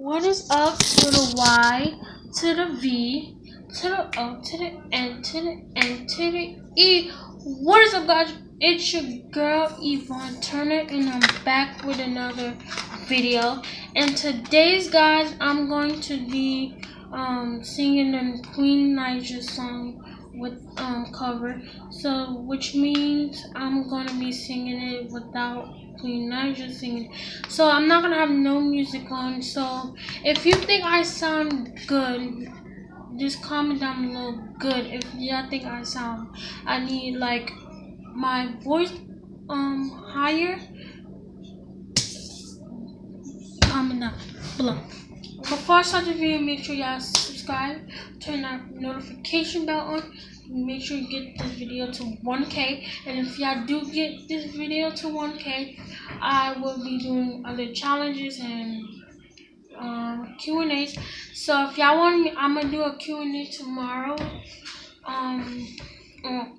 What is up to the Y, to the V, to the O, to the N, to the N, to the E? What is up, guys? It's your girl, Yvonne Turner, and I'm back with another video. And today's, guys, I'm going to be singing the Queen Naija song with cover. So, which means I'm going to be singing it without Queen Naija singing. So I'm not gonna have no music on. So if you think I sound good, just comment down below good. If y'all think I need like my voice higher, comment down below. Before I start the video, make sure y'all subscribe, turn that notification bell on. Make sure you get this video to 1K, and if y'all do get this video to 1K, I will be doing other challenges and Q&As. So if y'all want me, I'm gonna do a Q&A tomorrow.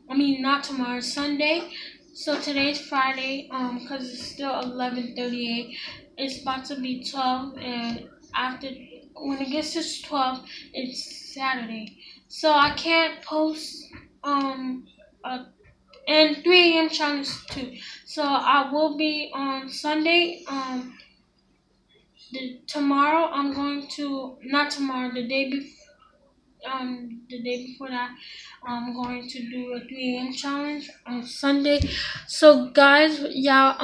Not tomorrow, Sunday. So today's Friday. Cause it's still 11:38. It's about to be 12, and after when it gets to 12, it's Saturday. So I can't post and 3 a.m. challenge too. So I will be on Sunday. Tomorrow I'm going to, not tomorrow, the day before that, I'm going to do a 3 a.m. challenge on Sunday. So guys, y'all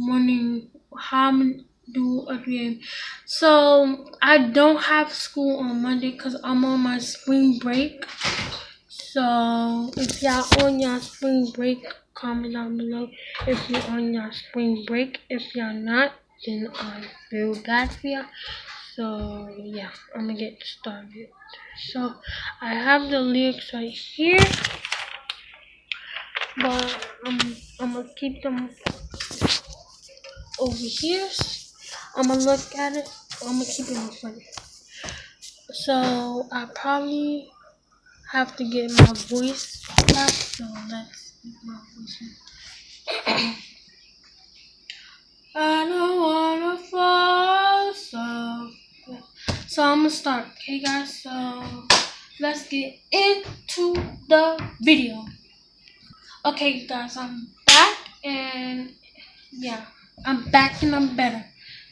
wondering how I'm do a 3 a.m. So I don't have school on Monday because I'm on my spring break. So if y'all on your spring break, comment down below if you're on your spring break. If y'all not, then I feel bad for y'all. So yeah, I'm gonna get started. So I have the lyrics right here, but I'm gonna keep them over here. I'm gonna look at it. I'm gonna keep it in front. So I probably have to get my voice back. So let's get my voice back. I don't wanna fall, so I'm gonna start, okay guys? So let's get into the video. Okay guys, I'm back, and yeah, I'm back and I'm better.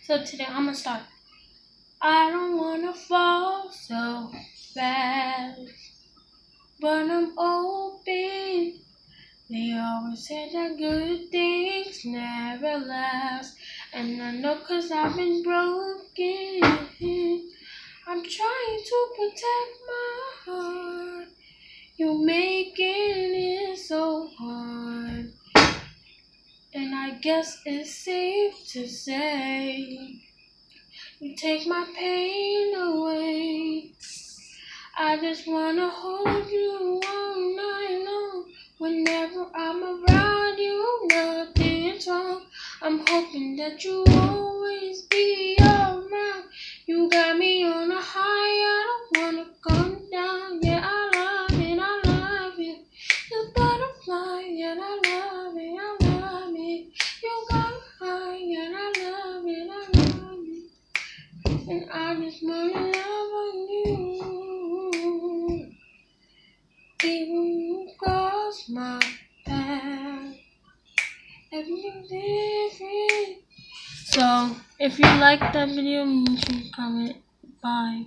So today I'm gonna start. I don't wanna fall so fast, but I'm open. They always say that good things never last, and I know 'cause I've been broken. I'm trying to protect my heart. You're making it so hard, and I guess it's safe to say you take my pain away. I just wanna hold you all night long. Whenever I'm around you, nothing's wrong. I'm hoping that you always be around. You got me on a high, I don't wanna come down. Yeah, I love it, I love it. You butterfly, and I love it, I love it. You got me high, and I love it, I love it. And I just wanna love on you. Even you cross my path, everything's different. So if you like that video, make sure you comment. Bye.